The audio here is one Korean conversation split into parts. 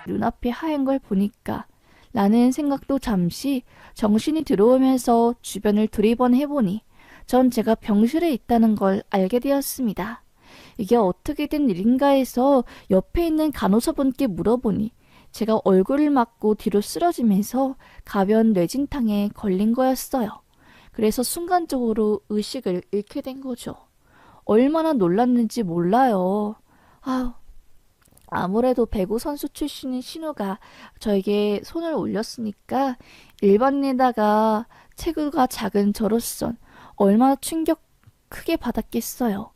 눈앞에 하얀 걸 보니까 라는 생각도 잠시 정신이 들어오면서 주변을 두리번 해보니 전 제가 병실에 있다는 걸 알게 되었습니다. 이게 어떻게 된 일인가 해서 옆에 있는 간호사분께 물어보니 제가 얼굴을 맞고 뒤로 쓰러지면서 가벼운 뇌진탕에 걸린 거였어요. 그래서 순간적으로 의식을 잃게 된 거죠. 얼마나 놀랐는지 몰라요. 아무래도 배구 선수 출신인 신우가 저에게 손을 올렸으니까 일반인에다가 체구가 작은 저로선 얼마나 충격 크게 받았겠어요.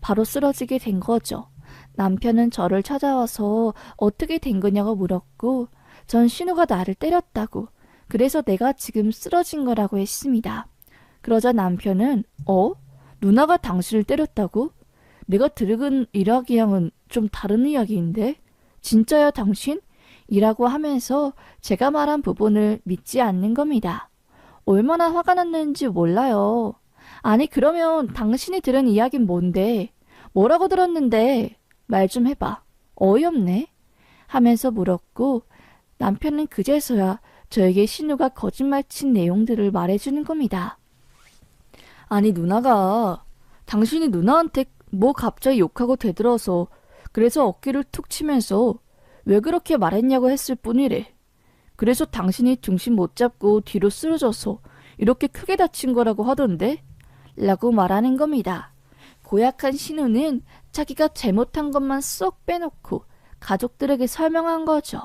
바로 쓰러지게 된 거죠. 남편은 저를 찾아와서 어떻게 된 거냐고 물었고 전 신우가 나를 때렸다고 그래서 내가 지금 쓰러진 거라고 했습니다. 그러자 남편은 누나가 당신을 때렸다고? 내가 들은 이야기랑은 좀 다른 이야기인데? 진짜야 당신? 이라고 하면서 제가 말한 부분을 믿지 않는 겁니다. 얼마나 화가 났는지 몰라요. 아니 그러면 당신이 들은 이야기는 뭔데? 뭐라고 들었는데? 말 좀 해봐. 어이없네? 하면서 물었고 남편은 그제서야 저에게 신우가 거짓말 친 내용들을 말해주는 겁니다. 아니 누나가 당신이 누나한테 뭐 갑자기 욕하고 대들어서 그래서 어깨를 툭 치면서 왜 그렇게 말했냐고 했을 뿐이래. 그래서 당신이 중심 못 잡고 뒤로 쓰러져서 이렇게 크게 다친 거라고 하던데? 라고 말하는 겁니다. 고약한 신우는 자기가 잘못한 것만 쏙 빼놓고 가족들에게 설명한 거죠.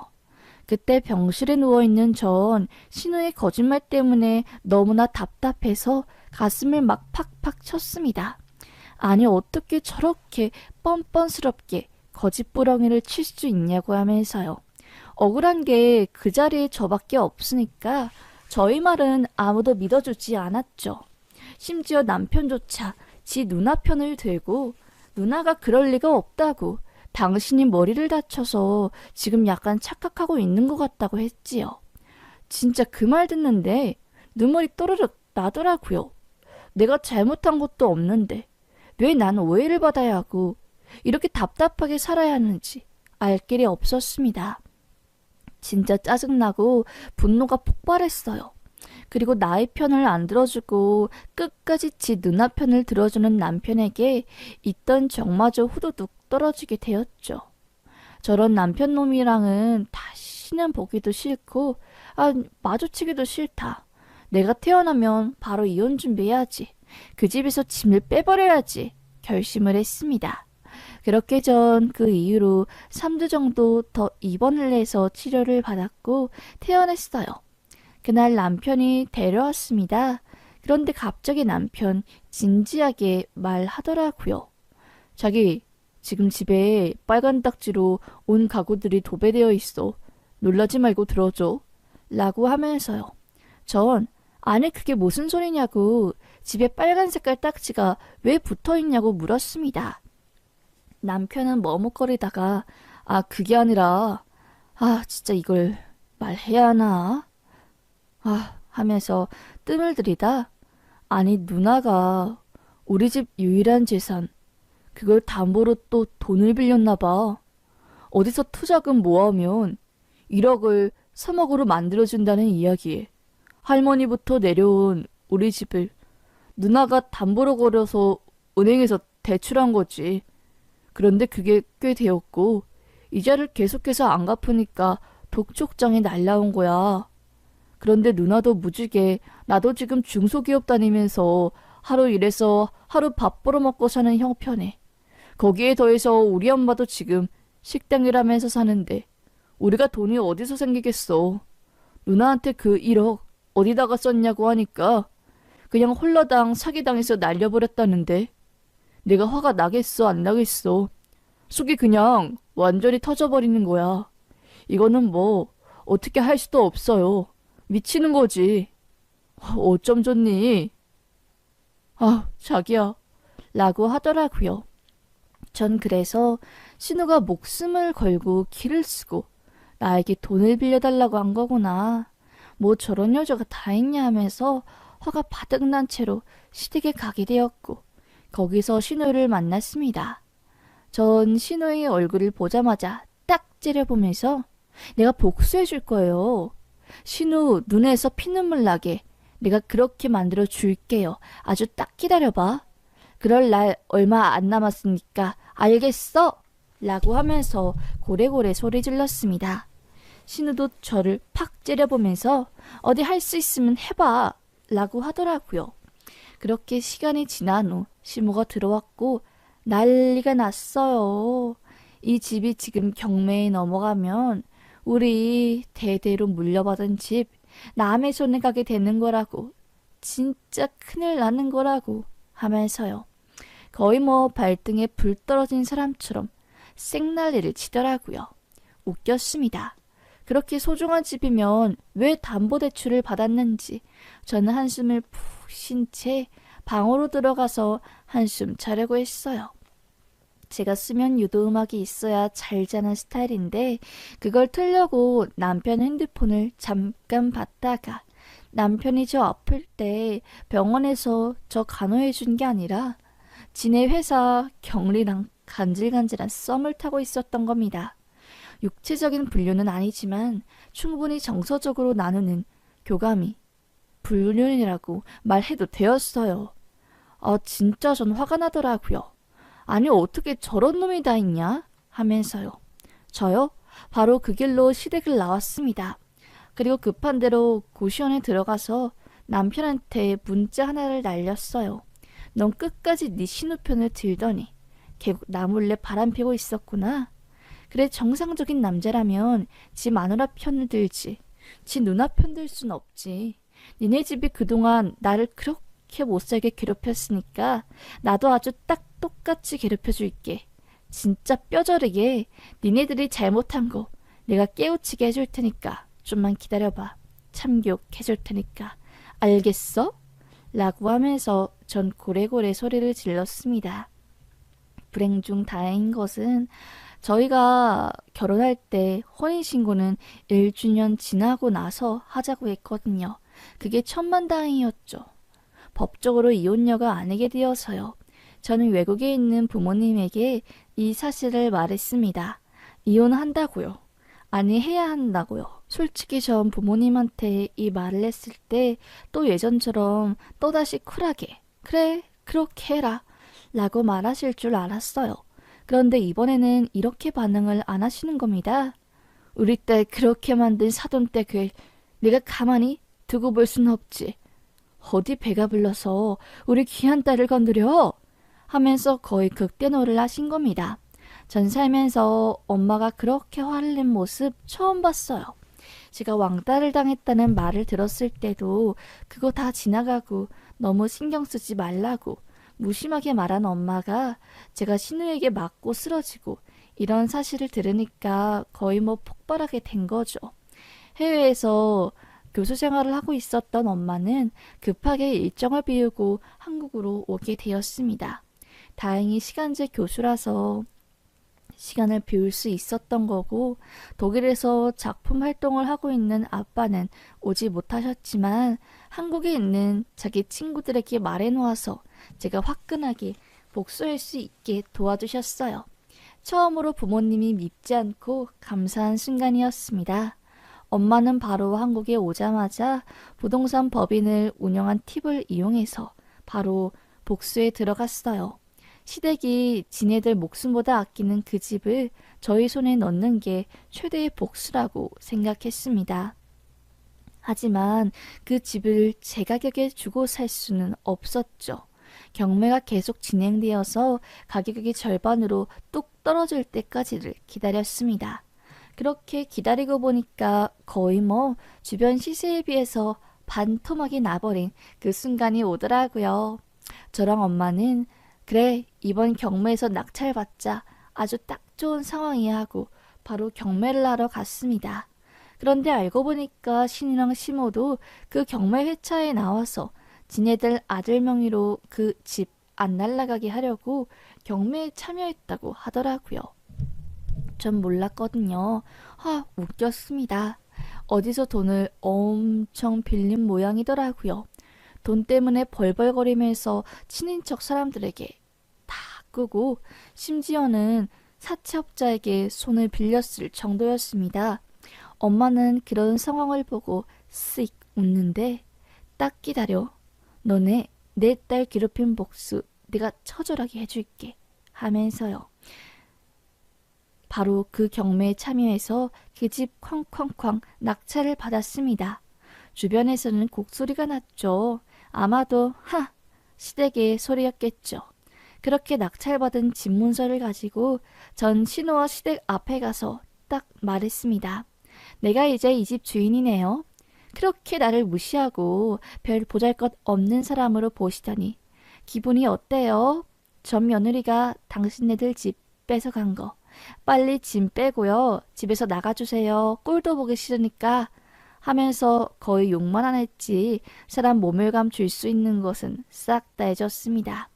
그때 병실에 누워있는 전 신우의 거짓말 때문에 너무나 답답해서 가슴을 막 팍팍 쳤습니다. 아니 어떻게 저렇게 뻔뻔스럽게 거짓부렁이를 칠 수 있냐고 하면서요. 억울한 게 그 자리에 저밖에 없으니까 저희 말은 아무도 믿어주지 않았죠. 심지어 남편조차 지 누나 편을 들고 누나가 그럴 리가 없다고 당신이 머리를 다쳐서 지금 약간 착각하고 있는 것 같다고 했지요. 진짜 그 말 듣는데 눈물이 또르륵 나더라고요. 내가 잘못한 것도 없는데 왜 난 오해를 받아야 하고 이렇게 답답하게 살아야 하는지 알 길이 없었습니다. 진짜 짜증나고 분노가 폭발했어요. 그리고 나의 편을 안 들어주고 끝까지 지 누나 편을 들어주는 남편에게 있던 정마저 후두둑 떨어지게 되었죠. 저런 남편 놈이랑은 다시는 보기도 싫고 마주치기도 싫다. 내가 태어나면 바로 이혼 준비해야지. 그 집에서 짐을 빼버려야지 결심을 했습니다. 그렇게 전 그 이후로 3주 정도 더 입원을 해서 치료를 받았고 퇴원했어요. 그날 남편이 데려왔습니다. 그런데 갑자기 남편 진지하게 말하더라고요. 자기 지금 집에 빨간 딱지로 온 가구들이 도배되어 있어. 놀라지 말고 들어줘. 라고 하면서요. 전 아니 그게 무슨 소리냐고 집에 빨간 색깔 딱지가 왜 붙어있냐고 물었습니다. 남편은 머뭇거리다가 그게 아니라 진짜 이걸 말해야 하나? 하면서 뜸을 들이다 아니 누나가 우리 집 유일한 재산 그걸 담보로 또 돈을 빌렸나 봐. 어디서 투자금 모아오면 1억을 3억으로 만들어준다는 이야기에 할머니부터 내려온 우리 집을 누나가 담보로 걸어서 은행에서 대출한 거지. 그런데 그게 꽤 되었고 이자를 계속해서 안 갚으니까 독촉장이 날라온 거야. 그런데 누나도 무지개 나도 지금 중소기업 다니면서 하루 일해서 하루 밥 벌어먹고 사는 형편에 거기에 더해서 우리 엄마도 지금 식당이라면서 사는데 우리가 돈이 어디서 생기겠어. 누나한테 그 1억 어디다가 썼냐고 하니까 그냥 홀라당 사기당해서 날려버렸다는데 내가 화가 나겠어 안 나겠어. 속이 그냥 완전히 터져버리는 거야. 이거는 뭐 어떻게 할 수도 없어요. 미치는 거지. 어쩜 좋니? 자기야. 라고 하더라고요. 전 그래서 신우가 목숨을 걸고 길을 쓰고 나에게 돈을 빌려달라고 한 거구나. 뭐 저런 여자가 다 있냐 하면서 화가 바득 난 채로 시댁에 가게 되었고 거기서 신우를 만났습니다. 전 신우의 얼굴을 보자마자 딱 째려보면서 내가 복수해 줄 거예요. 신우 눈에서 피눈물 나게 내가 그렇게 만들어 줄게요. 아주 딱 기다려봐. 그럴 날 얼마 안 남았으니까 알겠어? 라고 하면서 고래고래 소리 질렀습니다. 신우도 저를 팍 째려보면서 어디 할 수 있으면 해봐 라고 하더라고요. 그렇게 시간이 지난 후 시모가 들어왔고 난리가 났어요. 이 집이 지금 경매에 넘어가면 우리 대대로 물려받은 집 남의 손에 가게 되는 거라고, 진짜 큰일 나는 거라고 하면서요. 거의 뭐 발등에 불 떨어진 사람처럼 생난리를 치더라고요. 웃겼습니다. 그렇게 소중한 집이면 왜 담보대출을 받았는지 저는 한숨을 푹 쉰 채 방으로 들어가서 한숨 자려고 했어요. 제가 수면 유도 음악이 있어야 잘 자는 스타일인데 그걸 틀려고 남편 핸드폰을 잠깐 봤다가 남편이 저 아플 때 병원에서 저 간호해 준 게 아니라 지네 회사 경리랑 간질간질한 썸을 타고 있었던 겁니다. 육체적인 분류는 아니지만 충분히 정서적으로 나누는 교감이 불륜이라고 말해도 되었어요. 진짜 전 화가 나더라고요. 아니 어떻게 저런 놈이 다 있냐? 하면서요. 저요? 바로 그 길로 시댁을 나왔습니다. 그리고 급한 대로 고시원에 들어가서 남편한테 문자 하나를 날렸어요. 넌 끝까지 네 신우 편을 들더니 결국 나 몰래 바람피고 있었구나. 그래 정상적인 남자라면 지 마누라 편을 들지 지 누나 편 들 순 없지. 니네 집이 그동안 나를 그렇게 못살게 괴롭혔으니까 나도 아주 딱 똑같이 괴롭혀줄게. 진짜 뼈저리게 니네들이 잘못한 거 내가 깨우치게 해줄 테니까 좀만 기다려봐. 참교육해줄 테니까 알겠어? 라고 하면서 전 고래고래 소리를 질렀습니다. 불행 중 다행인 것은 저희가 결혼할 때 혼인신고는 1주년 지나고 나서 하자고 했거든요. 그게 천만다행이었죠. 법적으로 이혼녀가 아니게 되어서요. 저는 외국에 있는 부모님에게 이 사실을 말했습니다. 이혼한다고요. 아니 해야 한다고요. 솔직히 전 부모님한테 이 말을 했을 때 또 예전처럼 또다시 쿨하게 그래 그렇게 해라 라고 말하실 줄 알았어요. 그런데 이번에는 이렇게 반응을 안 하시는 겁니다. 우리 딸 그렇게 만든 사돈댁을 내가 가만히 두고 볼 순 없지. 어디 배가 불러서 우리 귀한 딸을 건드려? 하면서 거의 극대노를 하신 겁니다. 전 살면서 엄마가 그렇게 화를 낸 모습 처음 봤어요. 제가 왕따를 당했다는 말을 들었을 때도 그거 다 지나가고 너무 신경 쓰지 말라고 무심하게 말한 엄마가 제가 신우에게 맞고 쓰러지고 이런 사실을 들으니까 거의 뭐 폭발하게 된 거죠. 해외에서 교수 생활을 하고 있었던 엄마는 급하게 일정을 비우고 한국으로 오게 되었습니다. 다행히 시간제 교수라서 시간을 비울 수 있었던 거고 독일에서 작품 활동을 하고 있는 아빠는 오지 못하셨지만 한국에 있는 자기 친구들에게 말해놓아서 제가 화끈하게 복수할 수 있게 도와주셨어요. 처음으로 부모님이 밉지 않고 감사한 순간이었습니다. 엄마는 바로 한국에 오자마자 부동산 법인을 운영한 팁을 이용해서 바로 복수에 들어갔어요. 시댁이 지네들 목숨보다 아끼는 그 집을 저희 손에 넣는 게 최대의 복수라고 생각했습니다. 하지만 그 집을 제 가격에 주고 살 수는 없었죠. 경매가 계속 진행되어서 가격이 절반으로 뚝 떨어질 때까지를 기다렸습니다. 그렇게 기다리고 보니까 거의 뭐 주변 시세에 비해서 반토막이 나버린 그 순간이 오더라고요. 저랑 엄마는 그래 이번 경매에서 낙찰받자 아주 딱 좋은 상황이야 하고 바로 경매를 하러 갔습니다. 그런데 알고 보니까 신이랑 시모도 그 경매 회차에 나와서 지네들 아들 명의로 그 집 안 날라가게 하려고 경매에 참여했다고 하더라고요. 전 몰랐거든요. 웃겼습니다. 어디서 돈을 엄청 빌린 모양이더라고요. 돈 때문에 벌벌거리면서 친인척 사람들에게 다 끄고 심지어는 사채업자에게 손을 빌렸을 정도였습니다. 엄마는 그런 상황을 보고 쓱 웃는데 딱 기다려. 너네 내 딸 괴롭힌 복수 내가 처절하게 해줄게 하면서요. 바로 그 경매에 참여해서 그 집 쾅쾅쾅 낙찰을 받았습니다. 주변에서는 곡소리가 났죠. 아마도 시댁의 소리였겠죠. 그렇게 낙찰받은 집 문서를 가지고 전 신우와 시댁 앞에 가서 딱 말했습니다. 내가 이제 이 집 주인이네요. 그렇게 나를 무시하고 별 보잘것 없는 사람으로 보시더니 기분이 어때요? 전 며느리가 당신네들 집 뺏어간 거 빨리 짐 빼고요. 집에서 나가주세요. 꼴도 보기 싫으니까 하면서 거의 욕만 안 했지 사람 모멸감 줄 수 있는 것은 싹 다 해줬습니다.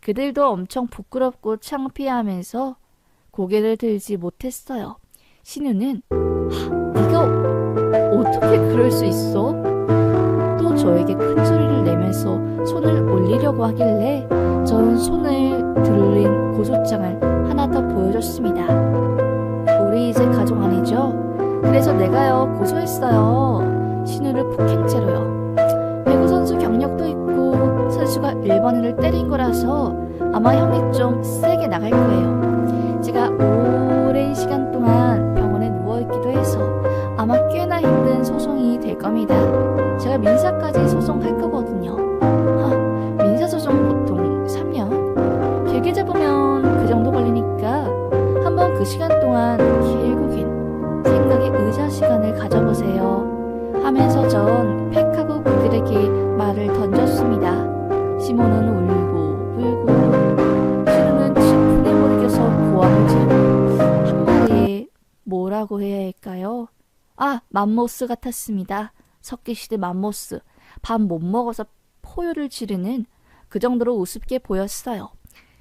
그들도 엄청 부끄럽고 창피해하면서 고개를 들지 못했어요. 신우는 네가 어떻게 그럴 수 있어? 또 저에게 큰 소리를 내면서 손을 올리려고 하길래 전 손을 들린 고소장을 하나 더 보여줬습니다. 우리 이제 가족 아니죠? 그래서 내가요 고소했어요. 신우를 폭행죄로요. 배구 선수 경력도 있고 선수가 일본인을 때린 거라서 아마 형이 좀 세게 나갈 거예요. 제가 오랜 시간 동안 병원에 누워있기도 해서 아마 꽤나 힘든 소송이 될 겁니다. 제가 민사까지 소송할 거거든요. 민사소송 보통 3년? 길게 잡으면 그 정도 걸리니까 한번 그 시간 동안 길고 긴 생각의 의자 시간을 가져보세요 하면서 전 팩하고 그들에게 말을 던졌습니다. 시모는 울고 불고 신우는 질풍에 못 이겨서 고함을 지르고 한마디에 뭐라고 해야 할까요? 맘모스 같았습니다. 석기시대 맘모스. 밥 못 먹어서 포효를 지르는 그 정도로 우습게 보였어요.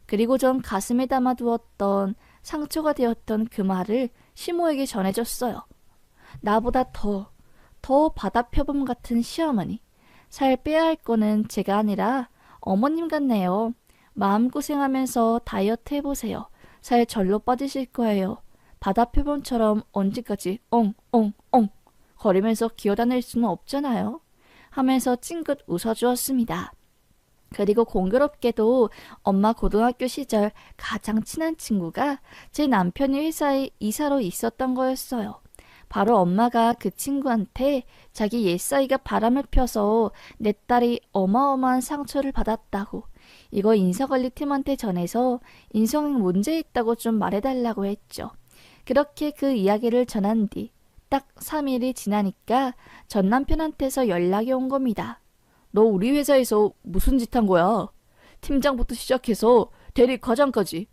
그리고 전 가슴에 담아두었던 상처가 되었던 그 말을 시모에게 전해줬어요. 나보다 더 바다표범 같은 시어머니. 살 빼야 할 거는 제가 아니라 어머님 같네요. 마음고생하면서 다이어트 해보세요. 살 절로 빠지실 거예요. 바다표범처럼 언제까지 엉엉엉 거리면서 기어다닐 수는 없잖아요. 하면서 찡긋 웃어주었습니다. 그리고 공교롭게도 엄마 고등학교 시절 가장 친한 친구가 제 남편이 회사에 이사로 있었던 거였어요. 바로 엄마가 그 친구한테 자기 옛사이가 바람을 펴서 내 딸이 어마어마한 상처를 받았다고 이거 인사관리팀한테 전해서 인성에 문제 있다고 좀 말해달라고 했죠. 그렇게 그 이야기를 전한 뒤 딱 3일이 지나니까 전 남편한테서 연락이 온 겁니다. 너 우리 회사에서 무슨 짓 한 거야? 팀장부터 시작해서 대리 과장까지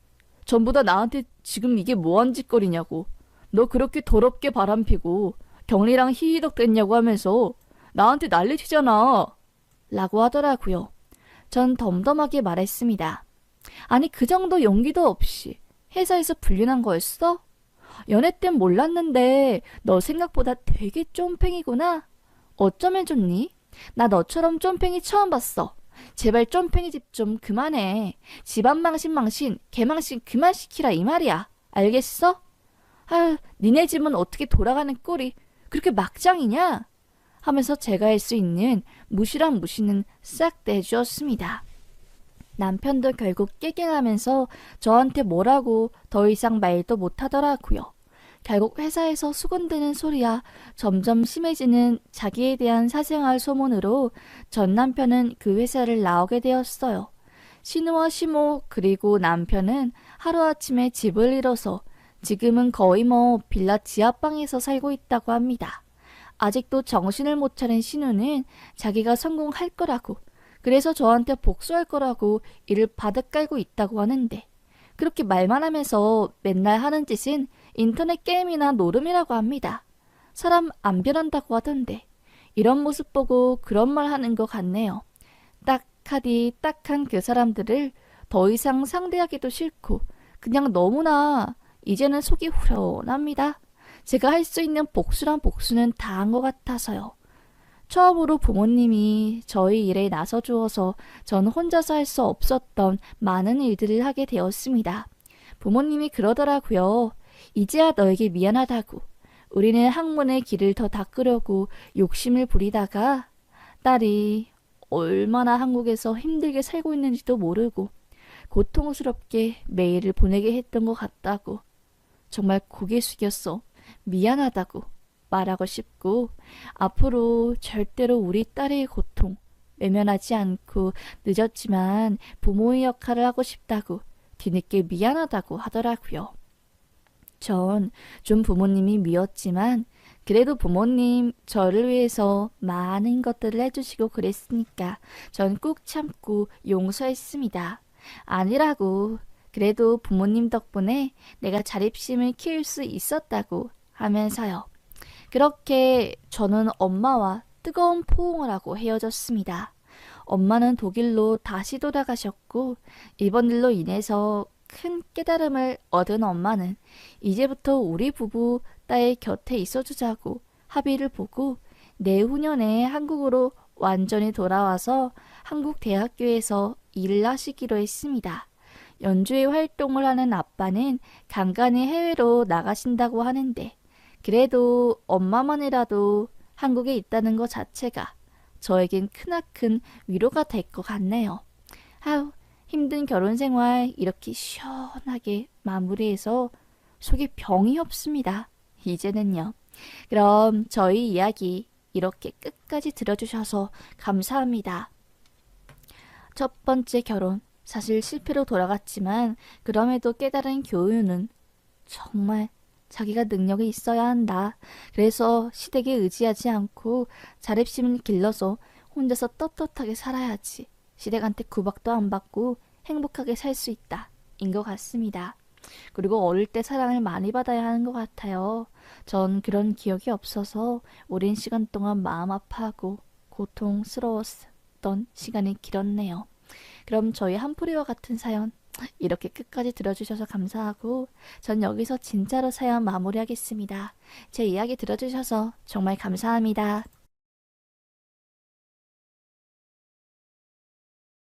전부 다 나한테 지금 이게 뭐한 짓거리냐고. 너 그렇게 더럽게 바람피고 경리랑 희희덕 됐냐고 하면서 나한테 난리치잖아 라고 하더라고요. 전 덤덤하게 말했습니다. 아니 그 정도 용기도 없이 회사에서 불륜한 거였어? 연애 땐 몰랐는데 너 생각보다 되게 쫌팽이구나. 어쩌면 좋니? 나 너처럼 쫌팽이 처음 봤어. 제발 쫌팽이 집 좀 그만해. 집안 망신 개망신 그만 시키라 이 말이야. 알겠어? 니네 집은 어떻게 돌아가는 꼴이 그렇게 막장이냐? 하면서 제가 할 수 있는 무시란 무시는 싹 내주었습니다. 남편도 결국 깨갱하면서 저한테 뭐라고 더 이상 말도 못하더라고요. 결국 회사에서 수군대는 소리야 점점 심해지는 자기에 대한 사생활 소문으로 전 남편은 그 회사를 나오게 되었어요. 신우와 시모 그리고 남편은 하루아침에 집을 잃어서 지금은 거의 빌라 지하방에서 살고 있다고 합니다. 아직도 정신을 못 차린 신우는 자기가 성공할 거라고 그래서 저한테 복수할 거라고 이를 바득 깔고 있다고 하는데 그렇게 말만 하면서 맨날 하는 짓은 인터넷 게임이나 노름이라고 합니다. 사람 안 변한다고 하던데 이런 모습 보고 그런 말 하는 것 같네요. 딱하디 딱한 그 사람들을 더 이상 상대하기도 싫고 그냥 너무나 이제는 속이 후련합니다. 제가 할 수 있는 복수란 복수는 다 한 것 같아서요. 처음으로 부모님이 저희 일에 나서주어서 전 혼자서 할 수 없었던 많은 일들을 하게 되었습니다. 부모님이 그러더라고요. 이제야 너에게 미안하다고. 우리는 학문의 길을 더 닦으려고 욕심을 부리다가 딸이 얼마나 한국에서 힘들게 살고 있는지도 모르고 고통스럽게 매일을 보내게 했던 것 같다고, 정말 고개 숙였어 미안하다고 말하고 싶고, 앞으로 절대로 우리 딸의 고통 외면하지 않고 늦었지만 부모의 역할을 하고 싶다고 뒤늦게 미안하다고 하더라고요. 전 좀 부모님이 미웠지만 그래도 부모님 저를 위해서 많은 것들을 해주시고 그랬으니까 전 꾹 참고 용서했습니다. 아니라고, 그래도 부모님 덕분에 내가 자립심을 키울 수 있었다고 하면서요. 그렇게 저는 엄마와 뜨거운 포옹을 하고 헤어졌습니다. 엄마는 독일로 다시 돌아가셨고, 이번 일로 인해서 큰 깨달음을 얻은 엄마는 이제부터 우리 부부 딸의 곁에 있어주자고 합의를 보고 내후년에 한국으로 완전히 돌아와서 한국 대학교에서 일을 하시기로 했습니다. 연주회 활동을 하는 아빠는 간간히 해외로 나가신다고 하는데, 그래도 엄마만이라도 한국에 있다는 것 자체가 저에겐 크나큰 위로가 될 것 같네요. 아우, 힘든 결혼 생활 이렇게 시원하게 마무리해서 속에 병이 없습니다. 이제는요. 그럼 저희 이야기 이렇게 끝까지 들어주셔서 감사합니다. 첫 번째 결혼, 사실 실패로 돌아갔지만 그럼에도 깨달은 교훈은 정말 자기가 능력이 있어야 한다. 그래서 시댁에 의지하지 않고 자립심을 길러서 혼자서 떳떳하게 살아야지. 시댁한테 구박도 안 받고 행복하게 살 수 있다. 인 것 같습니다. 그리고 어릴 때 사랑을 많이 받아야 하는 것 같아요. 전 그런 기억이 없어서 오랜 시간 동안 마음 아파하고 고통스러웠던 시간이 길었네요. 그럼 저희 한풀이와 같은 사연 이렇게 끝까지 들어주셔서 감사하고, 전 여기서 진짜로 사연 마무리하겠습니다. 제 이야기 들어주셔서 정말 감사합니다.